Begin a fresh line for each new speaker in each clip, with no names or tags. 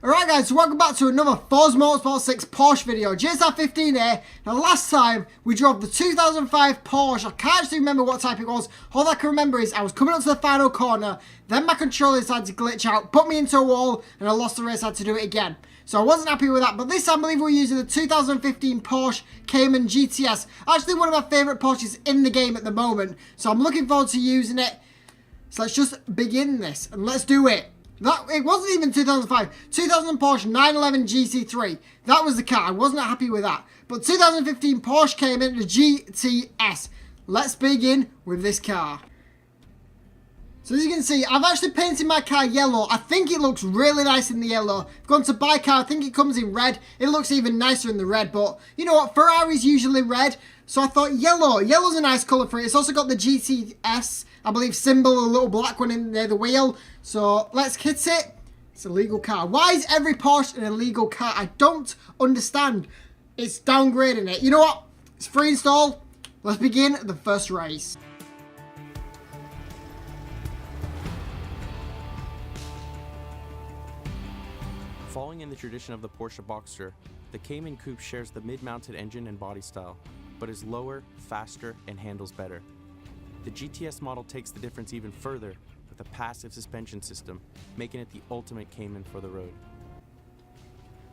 Alright guys, so welcome back to another Forza Motorsport 6 Porsche video. GSR15 here. Now last time we drove the 2005 Porsche. I can't actually remember what type it was. All I can remember is I was coming up to the final corner, then my controller decided to glitch out, put me into a wall, and I lost the race. I had to do it again. So I wasn't happy with that, but this time I believe we're using the 2015 Porsche Cayman GTS. Actually one of my favourite Porsches in the game at the moment. So I'm looking forward to using it. So let's just begin this and let's do it. It wasn't even 2005. 2000 Porsche 911 GT3. That was the car. I wasn't happy with that. But 2015 Porsche Cayman GTS. Let's begin with this car. So as you can see, I've actually painted my car yellow. I think it looks really nice in the yellow. I've gone to buy a car. I think it comes in red. It looks even nicer in the red. But you know what? Ferrari's usually red. So I thought yellow. Yellow's a nice colour for it. It's also got the GTS, I believe, symbol, a little black one in near the wheel. So let's hit it. It's a legal car. Why is every Porsche an illegal car? I don't understand. It's downgrading it. You know what? It's free install. Let's begin the first race.
Following in the tradition of the Porsche Boxster, the Cayman Coupe shares the mid-mounted engine and body style, but is lower, faster, and handles better. The GTS model takes the difference even further with a passive suspension system, making it the ultimate Cayman for the road.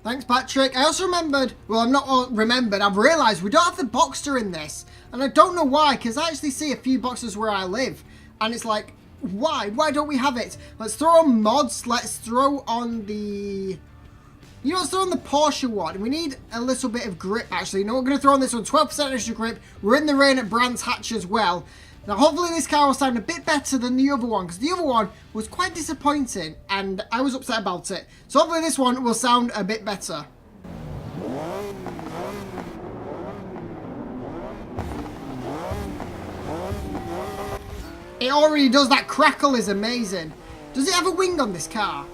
Thanks, Patrick. I also remembered, well, I'm not remembered, I've realised we don't have the Boxster in this. And I don't know why, because I actually see a few Boxsters where I live. And it's like, why? Why don't we have it? Let's throw on mods. Let's throw on the... You know, let's throw on the Porsche one. We need a little bit of grip, actually. You know, we're going to throw on this one. 12% extra grip. We're in the rain at Brands Hatch as well. Now, hopefully this car will sound a bit better than the other one, because the other one was quite disappointing, and I was upset about it. So hopefully this one will sound a bit better. It already does. That crackle is amazing. Does it have a wing on this car?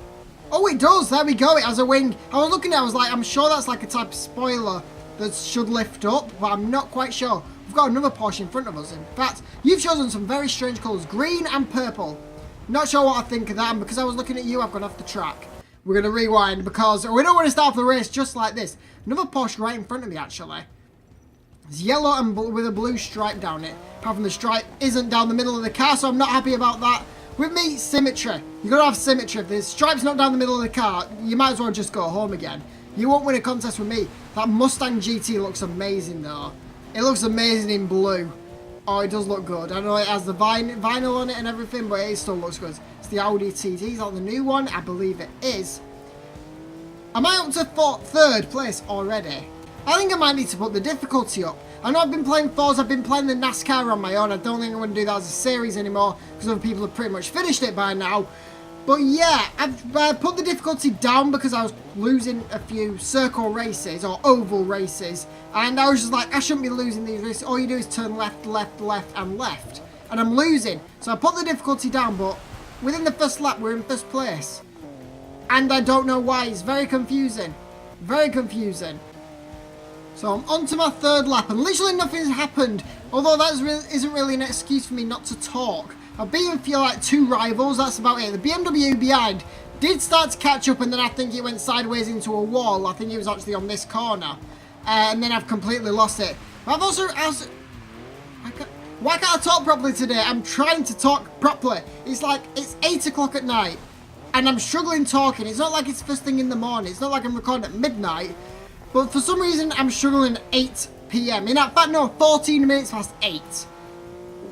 Oh, it does. There we go. It has a wing. I was looking at it. I was like, I'm sure that's like a type of spoiler that should lift up, but I'm not quite sure. We've got another Porsche in front of us. In fact, you've chosen some very strange colours. Green and purple. Not sure what I think of that. And because I was looking at you, I've gone off the track. We're going to rewind because we don't want to start off the race just like this. Another Porsche right in front of me, actually. It's yellow and with a blue stripe down it. Apart from the stripe isn't down the middle of the car, so I'm not happy about that. With me, symmetry. You've got to have symmetry. If the stripe's not down the middle of the car, you might as well just go home again. You won't win a contest with me. That Mustang GT looks amazing, though. It looks amazing in blue. Oh, it does look good. I know it has the vinyl on it and everything, but it still looks good. It's the Audi TT. Is that the new one? I believe it is. Am I up to third place already? I think I might need to put the difficulty up. I know I've been playing Forza, I've been playing the NASCAR on my own. I don't think I'm going to do that as a series anymore because other people have pretty much finished it by now. But yeah, I've put the difficulty down because I was losing a few circle races or oval races. And I was just like, I shouldn't be losing these races. All you do is turn left, left, left, and left. And I'm losing. So I put the difficulty down, but within the first lap, we're in first place. And I don't know why. It's very confusing. Very confusing. So I'm on to my third lap, and literally nothing's happened. Although that isn't really an excuse for me not to talk. I've been for like two rivals, that's about it. The BMW behind did start to catch up, and then I think it went sideways into a wall. I think it was actually on this corner. And then I've completely lost it. But I've also... Why can't I talk properly today? I'm trying to talk properly. It's like, it's 8 o'clock at night, and I'm struggling talking. It's not like it's first thing in the morning. It's not like I'm recording at midnight. But for some reason, I'm struggling at 8 PM. In fact, no, 14 minutes past 8.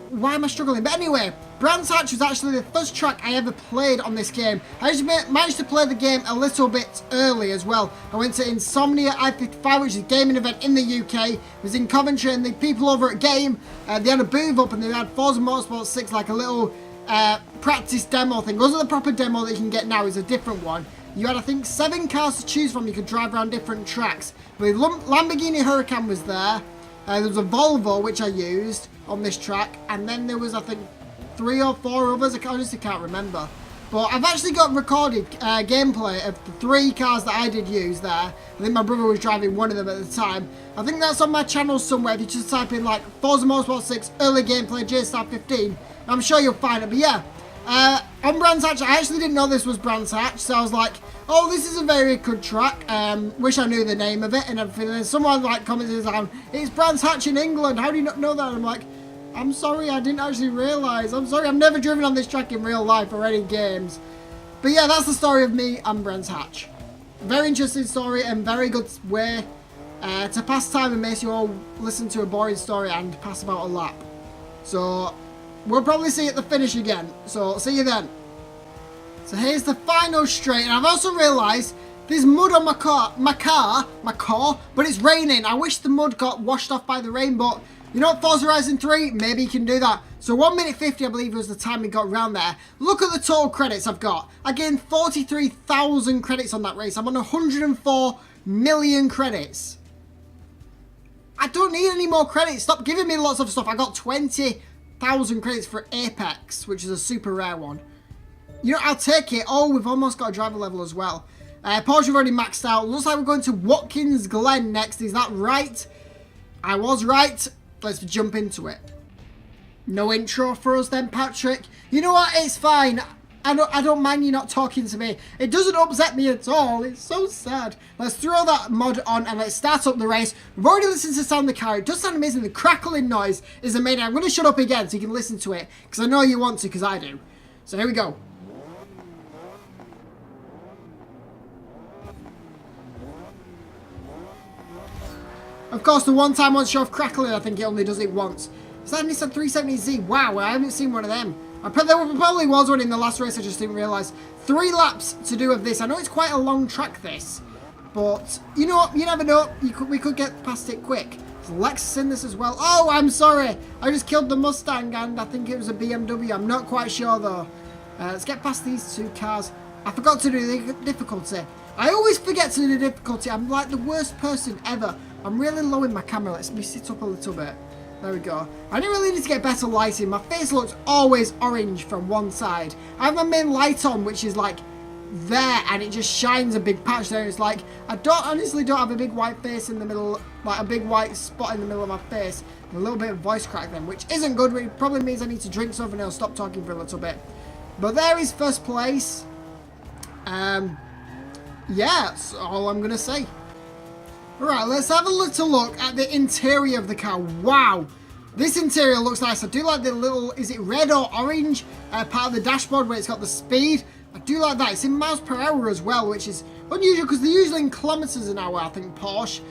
Why am I struggling? But anyway, Brands Hatch was actually the first track I ever played on this game. I actually managed to play the game a little bit early as well. I went to Insomnia I-55, which is a gaming event in the UK. It was in Coventry, and the people over at Game, they had a booth up, and they had Forza Motorsport 6, like a little practice demo thing. It wasn't the proper demo that you can get now, it's a different one. You had, I think, 7 cars to choose from. You could drive around different tracks. The Lamborghini Huracan was there. There was a Volvo, which I used on this track. And then there was, I think, 3 or 4 others. I honestly can't remember. But I've actually got recorded gameplay of the 3 cars that I did use there. I think my brother was driving one of them at the time. I think that's on my channel somewhere. If you just type in, like, Forza Motorsport 6 early gameplay GSR15, I'm sure you'll find it. But yeah. On Brands Hatch, I actually didn't know this was Brands Hatch, so I was like, oh, this is a very good track. Wish I knew the name of it and everything. And someone like commented down, it's Brands Hatch in England. How do you not know that? And I'm like, I'm sorry, I didn't actually realise. I'm sorry, I've never driven on this track in real life or any games. But yeah, that's the story of me and Brands Hatch. Very interesting story and very good way to pass time and make you all listen to a boring story and pass about a lap. So we'll probably see you at the finish again. So see you then. So here's the final straight, and I've also realised there's mud on my car, but it's raining. I wish the mud got washed off by the rain, but you know what, Forza Horizon 3, maybe you can do that. So 1 minute 50, I believe, was the time we got around there. Look at the total credits I've got. I gained 43,000 credits on that race. I'm on 104 million credits. I don't need any more credits. Stop giving me lots of stuff. I got 20,000 credits for Apex, which is a super rare one. You know, I'll take it. Oh, we've almost got a driver level as well. Porsche, we've already maxed out. Looks like we're going to Watkins Glen next. Is that right? I was right. Let's jump into it. No intro for us then, Patrick. You know what? It's fine. I don't mind you not talking to me. It doesn't upset me at all. It's so sad. Let's throw that mod on and let's start up the race. We've already listened to the sound of the car. It does sound amazing. The crackling noise is amazing. I'm going to shut up again so you can listen to it, because I know you want to, because I do. So here we go. Of course, the one-time on show of crackling, I think it only does it once. Is that a Nissan 370Z? Wow, I haven't seen one of them. There probably was one in the last race, I just didn't realise. 3 laps to do of this. I know it's quite a long track, this. But, you know what? You never know. We could get past it quick. There's Lexus in this as well. Oh, I'm sorry. I just killed the Mustang, and I think it was a BMW. I'm not quite sure, though. Let's get past these 2 cars. I forgot to do the difficulty. I always forget to do the difficulty. I'm like the worst person ever. I'm really low in my camera. Let me sit up a little bit. There we go. I don't really need to get better lighting. My face looks always orange from one side. I have my main light on, which is like there, and it just shines a big patch there. It's like, I honestly don't have a big white face in the middle, like a big white spot in the middle of my face. And a little bit of voice crack then, which isn't good. It probably means I need to drink something and I'll stop talking for a little bit. But there is first place. Yeah, that's all I'm going to say. Right, let's have a little look at the interior of the car. Wow, this interior looks nice. I do like the little, is it red or orange part of the dashboard where it's got the speed. I do like that. It's in miles per hour as well, which is unusual because they're usually in kilometers an hour, I think, Porsche.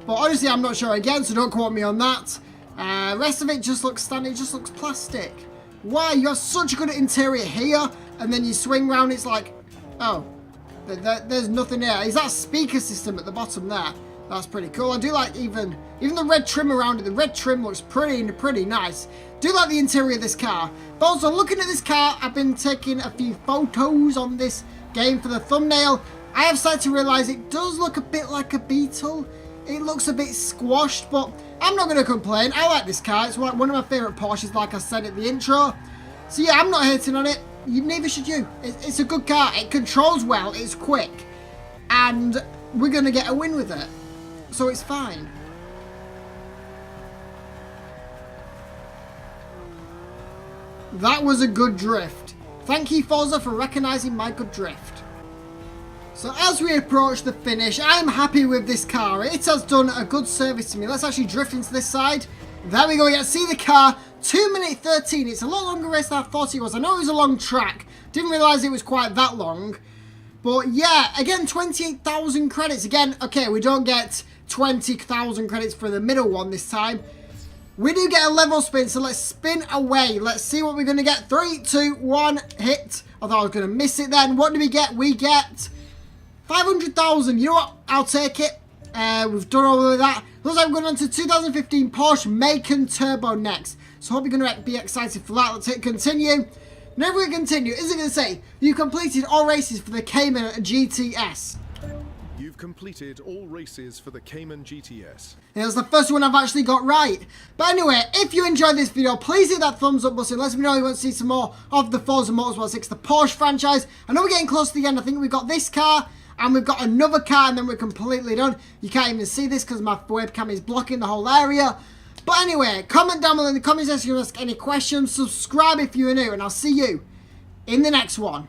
But honestly, I'm not sure again, so don't quote me on that. Rest of it just looks standard, it just looks plastic. Why? You have such a good interior here, and then you swing round, it's like, oh, there's nothing there. Is that a speaker system at the bottom there? That's pretty cool. I do like even the red trim around it. The red trim looks pretty nice. Do like the interior of this car. But also looking at this car, I've been taking a few photos on this game for the thumbnail. I have started to realise it does look a bit like a Beetle. It looks a bit squashed, but I'm not going to complain. I like this car. It's one of my favourite Porsches, like I said at the intro. So yeah, I'm not hating on it. Neither should you. It's a good car. It controls well. It's quick. And we're going to get a win with it. So it's fine. That was a good drift. Thank you, Forza, for recognising my good drift. So as we approach the finish, I'm happy with this car. It has done a good service to me. Let's actually drift into this side. There we go. You can see the car. 2 minute 13. It's a lot longer race than I thought it was. I know it was a long track. Didn't realise it was quite that long. But yeah, again, 28,000 credits. Again, okay, we don't get 20,000 credits for the middle one this time. We do get a level spin, so let's spin away. Let's see what we're going to get. 3, 2, 1, hit. I thought I was going to miss it then. What do we get? We get 500,000. You know what? I'll take it. We've done all of that. Looks like we're going on to 2015 Porsche Cayman Turbo next. So hope you're going to be excited for that. Let's hit continue. Whenever we continue, is it going to say, you completed all races for the Cayman GTS?
You've completed all races for the Cayman GTS.
Yeah, that's the first one I've actually got right. But anyway, if you enjoyed this video, please hit that thumbs up button. Let me know you want to see some more of the Forza Motorsport 6, the Porsche franchise. I know we're getting close to the end. I think we've got this car and we've got another car and then we're completely done. You can't even see this because my webcam is blocking the whole area. But anyway, comment down below in the comment section if you want to ask any questions. Subscribe if you're new and I'll see you in the next one.